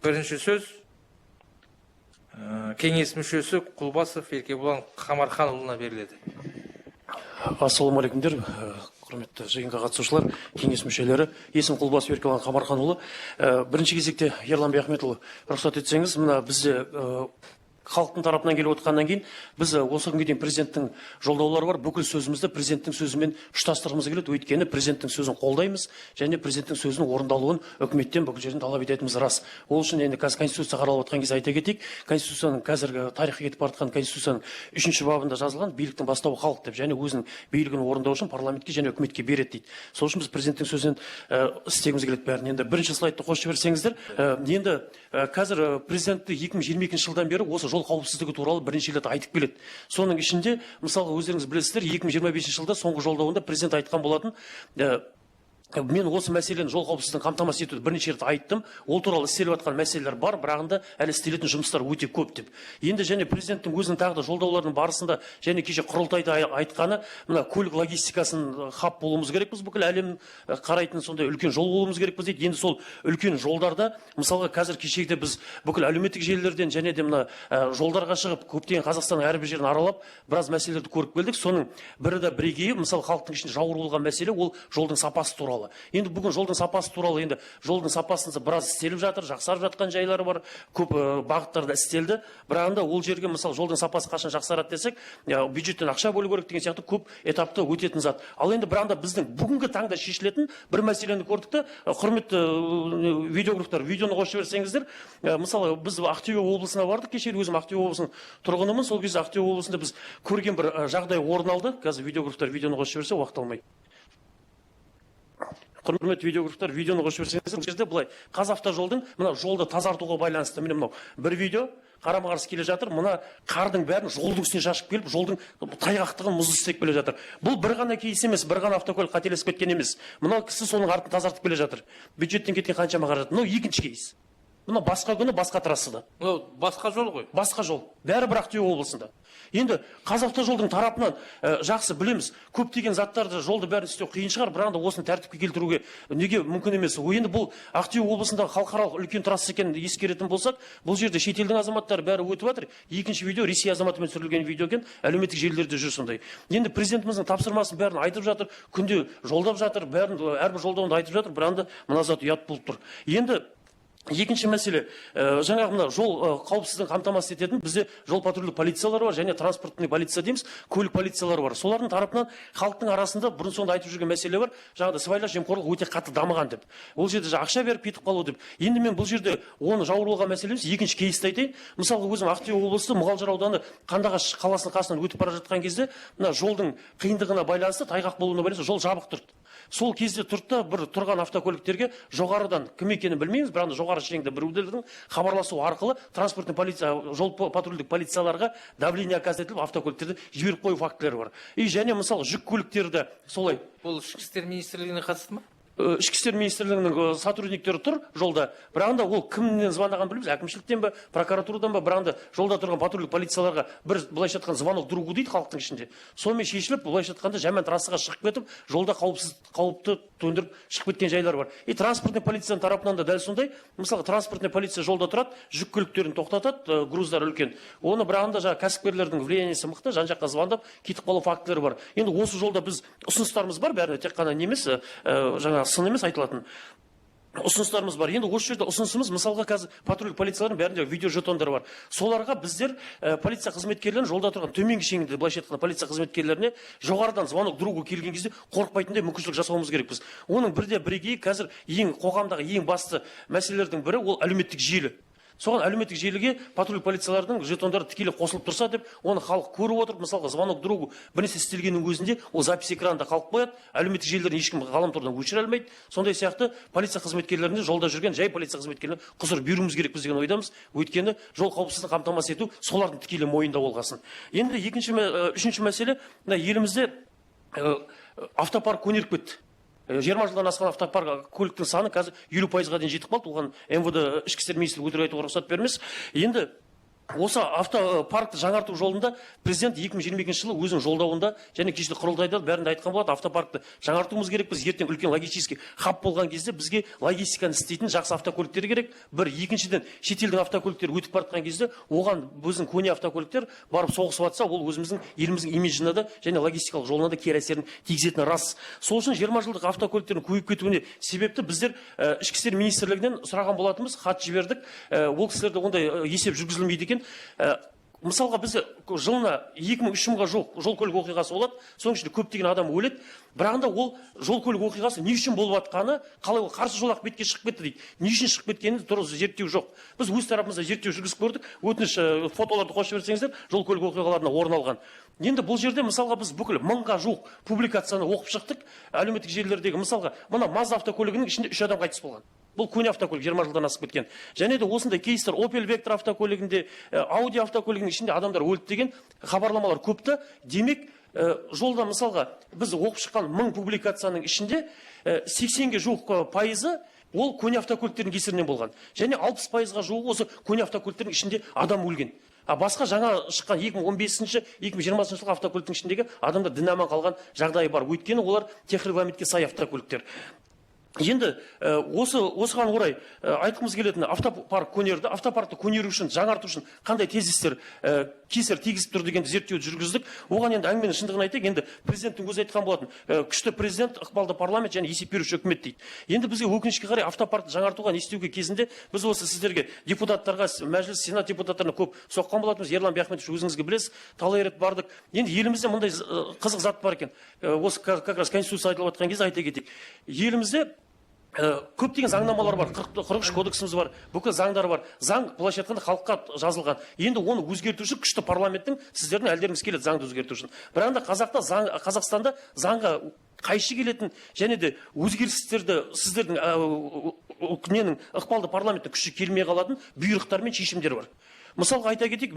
Бірінші сөз кеңес мүшесі Құлбасов Еркебұлан Қамарханұлына беріледі. Ассалаумағалейкумдер, құрметті жиынға қатысушылар, кеңес мүшелері. Есім Құлбасов Еркебұлан Қамарханұлы. Бірінші кезекте Ерлан Бекахметұлы, рұқсат етсеңіз, мына бізде халықтың тарапынан келіп отқаннан кейін біз осы күнге дейін президенттің жолдаулары бар, бүкіл сөзімізді президенттің сөзімен ұштастырғымыз келеді. Өйткені президенттің сөзін қолдаймыз және президенттің сөзінің орындалуын үкіметтен бүкіл жерден талап ететініміз рас. Ол үшін енді қазір конституция қаралып отқан кезде айта кетейік, конституцияның қазіргі тарихи кетіп бара жатқан конституцияның 3-ші бабында жазылған биліктің бастауы халық деп, және өзінің билігін орындау үшін парламентке және үкіметке береді дейді. Сол үшін біз президенттің сөзінен істегіміз келеді бәрін. Енді бірінші слайдты қосып жіберсеңіздер, енді қазір президентті 2022 жылдан бері осы жол қауіпсіздігі туралы бірінші рет айтып келеді. Соның ішінде, мысалға өздеріңіз білесіздер, 2025 жылда соңғы жолдауында президент айтқан болатын, мен осы мәселені жол қауіпсіздігін қамтамасыз етуді бірнеше рет айттым. Ол туралы істеліп жатқан мәселелер бар, бірағында әлі істелетін жұмыстар өте көп деп. Енді және президенттің өзінің тағы да жолдауларының барысында және кеше құрылтайда айтқаны, мына көлік логистикасын хаб болуымыз керекпіз, бүкіл әлем қарайтын сондай үлкен жол болуымыз керекпіз дейді. Енді сол үлкен жолдарда, мысалға қазір кешегде біз бүкіл әлеуметтік желілерден және де мына жолдарға шығып, көптеген Қазақстанның әрбір жерін аралап, біраз мәселелерді көріп келдік. Соның бірі де бірегейі, мысалы халықтың ішінде жауыр болған мәселе, ол жолдың сапасы туралы. Енді бүгін жолдың сапасы туралы, енді жолдың сапасында біраз істеліп жатыр, жақсарып жатқан жайлары бар, көп бағыттарда істелді. Бірағында ол жерге мысалы жолдың сапасы қашан жақсарады десек, бюджеттен ақша бөлу керек деген сияқты көп этапта өтетін зат. Ал енді бірағында біздің бүгінгі таңда шешілетін бір мәселені көрдік те, құрметті видеографтар, видеоны қосып жіберсеңіздер, мысалы біз Ақтөбе облысына бардық, кеше өзім Ақтөбе облысының тұрғынымын. Сол кезде Ақтөбе облысында біз көрген бір жағдай орын алды. Қазір видеографтар видеоны қосып жіберсе, уақыт алмайды. Құрметті видеографтар, видеоны қосып жіберсеңіздер, бұл жерде былай, Қазавтожолдың мына жолды тазартуға байланысты, міне мынау бір видео қарама-қарсы келе жатыр. Мына қардың бәрін жолдың үстіне шашып келіп, жолдың тайғақтығын мұз істеп келе жатыр. Бұл бір ғана кейс емес, бір ғана автокөлік қателесіп кеткен емес. Мынау кісі соның артын тазартып келе жатыр. Бюджеттен кеткен қаншама қаражат. Мынау екінші кейс. Мына басқа күні басқа трассада. Басқа жол ғой. Басқа жол. Бәрі бір Ақтөбе облысында. Енді Қазавтожолдың тарапынан жақсы білеміз, көптеген заттарды жолды бәрін істеу қиын шығар, бірақ осыны тәртіпке келтіруге неге мүмкін емес. Енді бұл Ақтөбе облысындағы халықаралық үлкен трасса екенін ескеретін болсақ, бұл жерде шетелдің азаматтары бәрі өтіп жатыр. Екінші видео Ресей азаматымен түсірілген видео екен, әлеуметтік желілерде жүр сондай. Енді президентіміздің тапсырмасын бәрін айтып жатыр, күнде жолдап жатыр, бәрін әрбір жолдауында айтып жатыр, бірақ мына зат ұят болып тұр. Енді екінші мәселе, жаңағы мына жол қауіпсіздігін қамтамасыз ететін бізде жол патрульдік полициялары бар және транспортный полиция дейміз, көлік полициялары бар. Солардың тарапынан халықтың арасында бұрын соңды айтып жүрген мәселе бар. Жаңағыда сыбайлас жемқорлық өте қатты дамыған деп. Ол жерде ақша беріп кетіп қалу деп. Енді мен бұл жерде оны жауыр болған мәселе емес, екінші кейсті айтайын. Мысалға өзім Ақтөбе облысы Мұғалжар ауданы Қандыағаш қаласының қасынан өтіп бара жатқан кезде, мына жолдың қиындығына байланысты, тайғақ болуына байланысты жол жабық тұрды. Сол кезде тұрды, бір тұрған автокөліктерге жоғарыдан кім екенін білмейміз, бірақ жоғары шеніңді біреулердің хабарласу арқылы транспортный полиция, жол патрульдік полицияларға давление оказать етіліп, автокөліктерді жіберіп қою фактілері бар. Және мысалы жүк көліктерді солай. Бұл ішкі істер министрлігіне қатысты ма? Ішкі істер министрлігінің сотрудниктері тұр жолда, бірағында ол кімнен звондаған білмейміз, әкімшіліктен бе, прокуратурадан ба, бірағында жолда тұрған патрульдік полицияларға бір былайша айтқан звонок другу дейді халықтың ішінде. Сонымен шешіліп, былайша айтқанда жаман трассаға шығып кетіп, жолда қауіпті төндіріп шығып кеткен жайлар бар. Транспортный полицияның тарапынан да дәл сондай. Мысалы транспортный полиция жолда тұрады, жүк көліктерін тоқтатады, груздар үлкен. Оны бірағында жаңа кәсіпкерлердің влияниесі мықты, жан-жаққа звондап кетіп қалу фактілері бар. Енді осы жолда біз ұсыныстарымыз бар, бәріне тек қана немес, жаңа сын емес айтылатын ұсыныстарымыз бар. Енді осы жерде ұсынысымыз, мысалға қазір патрульдік полициялардың бәрінде видео жетондары бар. Соларға біздер полиция қызметкерлерін жолда тұрған төменгі шенінде былайша айтқанда полиция қызметкерлеріне жоғарыдан звонок другу келген кезде қорықпайтындай мүмкіншілік жасауымыз керекпіз. Оның бірде бірегейі қазір қоғамдағы ең басты мәселелердің бірі ол әлеуметтік желі. Соған әлеуметтік желіге патрульдік полициялардың жетондары тікелей қосылып тұрса деп, оны халық көріп отырып, мысалға звонок другу бірнәрсе істелгеннің өзінде ол запись экранында қалып қояды, әлеуметтік желілерін ешкім ғаламтордан өшіре алмайды. Сондай сияқты полиция қызметкерлеріне жолда жүрген жай полиция қызметкерлеріне құзыр беруіміз керекпіз деген ойдамыз. Өйткені жол қауіпсіздігін қамтамасыз ету солардың тікелей мойнында болғасын. Енді үшінші мәселе, елімізде автопарк көнеріп кетті. 20 жылдан асқан автопарк көліктің саны қазір 50%-ға дейін жетіп қалды. Оған МВД ішкі істер министрлігі өтірік айтуға рұқсат бермес. Енді осы автопаркты жаңарту жолында президент 2022 жылы өзінің жолдауында және кеште құрылтайда бәрінде айтқан болады, автопаркты жаңартуымыз керек, біз ертең үлкен логистический хаб болған кезде бізге логистиканы істейтін жақсы автокөліктер керек. Бір, екіншіден, шетелдің автокөліктері өтіп бара жатқан кезде оған біздің көне автокөліктер барып соғысып жатса, ол өзіміздің еліміздің имиджіне де және логистикалық жолына да кері әсерін тигізетіні рас. Сол үшін 20 жылдық автокөліктердің көбейіп кетуіне себепті біздер ішкі істер министрлігінен сұраған болатынбыз, хат жібердік. Ол кісілерде ондай есеп жүргізілмейді екен. Мысалға бізде жылына 2000-3000 мыңға жол көлік оқиғасы болады, соның ішінде көптеген адам өледі. Бірағында ол жол көлік оқиғасы не үшін болып жатқаны, қалай қарсы жолақ бетке шығып кетті дейді. Не үшін шығып кеткенін туралы зерттеу жоқ. Біз өз тарапымызда зерттеу жүргізіп көрдік. Өтініш фотоларды қосып жіберсеңіздер, жол көлік оқиғаларына орын алған. Енді бұл жерде мысалға біз бүкіл 1000-ға жуық публикацияны оқып шықтық. Әлеуметтік желілердегі мысалға мына Mazda автокөлігінің ішінде 3 адам қайтыс болған. Бұл көне автокөлік 20 жылдан асып кеткен. Және де осындай кейстер Opel Vectra автокөлігінде, Audi автокөлігінің ішінде адамдар өлді деген хабарламалар көпті. Демек, жолда мысалға біз оқып шыққан 1000 публикацияның ішінде 80-ге жуық пайызы ол көне автокөліктердің кесірінен болған. Және 60%-ға жуығы осы көне автокөліктердің ішінде адам өлген. Басқа жаңа шыққан 2015-2020 жылғы автокөліктің ішіндегі адамдар дін аман қалған жағдайы бар. Өйткені олар техрегламентке сай автокөліктер. Енді осыған орай айтқымыз келетін автопаркты көнеру үшін, жаңарту үшін қандай тезистер кесір тигізіп тұр деген зерттеуді жүргіздік. Оған енді әңгіменің шындығын айтайық, енді президенттің өзі айтқан болатын, күшті президент, ықпалды парламент және есеп беруші үкімет дейді. Енді бізге өкінішке қарай автопаркты жаңартуға не істеуге кезінде біз осы сіздерге депутаттарға, мәжіліс, сенат депутаттарына көп соққан болатынбыз. Ерлан Бияхметович, өзіңізге білесіз, талай рет бардық. Енді елімізде мындай қызық зат бар екен. Осы как раз конституция айтылып жатқан кезде айта кетейік. Елімізде көптеген заңнамалар бар, 43 кодексіміз бар, бүкіл заңдар бар. Заң былайша айтқанда халыққа жазылған. Енді оны өзгерту үшін күшті парламенттің сіздердің әлдеріңіз келеді заңды өзгерту үшін. Бірақ Қазақстанда заңға қайшы келетін және де өзгерістерді сіздердің ықпалды парламенттің күші келмей қалатын бұйрықтар мен шешімдер бар. Мысалға айта кетейік,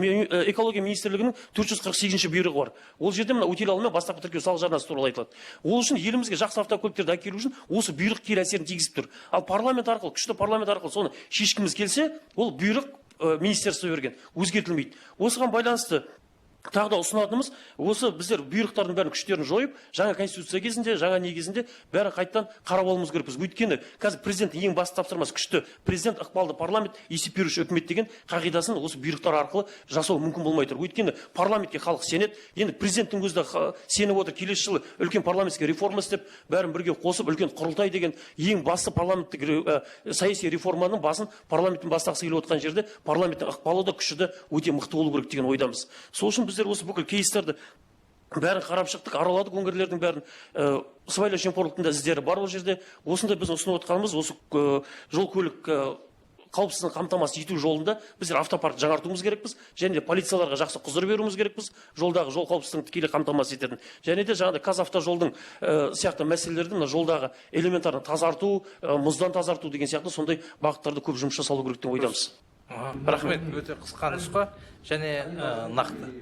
экология министрлігінің 448-ші бұйрығы бар. Ол жерде мына утилал мен бастапқы тіркеу салық жарнасы туралы айтылады. Ол үшін елімізге жақсы автокөліктерді әкелу үшін осы бұйрық кері әсерін тигізіп тұр. Ал парламент арқылы, күшті парламент арқылы соны шешкіміз келсе, ол бұйрық министерство берген, өзгертілмейді. Осыған байланысты тағы да ұсынатынымыз, осы біздер бұйрықтардың бәрін күштерін жойып, жаңа конституция кезінде, жаңа негізінде бәрі қайттан қарап алуымыз керекпіз. Өйткені қазір президенттің ең басты тапсырмасы күшті президент, ықпалды парламент, есеп беруші үкімет деген қағидасын осы бұйрықтар арқылы жасау мүмкін болмай тұр. Өйткені парламентке халық сенеді. Енді президенттің өзі де сеніп отыр, келесі жылы үлкен парламентке реформа істеп, бәрін бірге қосып, үлкен құрылтай деген ең басты парламенттік саяси реформаның басын парламенттің бастағысы келіп отқан жерде парламенттің ықпалы да күші де өте мықты болу керек деген ойдамыз. Сол үшін біздер осы бүкіл кейстерді бәрін қарап шықтық, араладық өңірлердің бәрін. Сыбайлас жемқорлықтың да іздері бар ол жерде. Осында біз ұсынып отқанымыз осы жол көлік қауіпсіздігін қамтамасыз ету жолында біздер автопарк жаңартуымыз керекпіз, және де полицияларға жақсы құзыр беруіміз керекпіз, жолдағы жол қауіпсіздігін тікелей қамтамасыз ететін. Және де жаңағыдай Қазавтожолдың сияқты мәселелерді мына жолдағы элементарны тазарту, мұздан тазарту деген сияқты сондай бағыттарды көп жұмыс жасалу керек деп ойдамыз. Рахмет, өте қысқа нұсқа және нақты.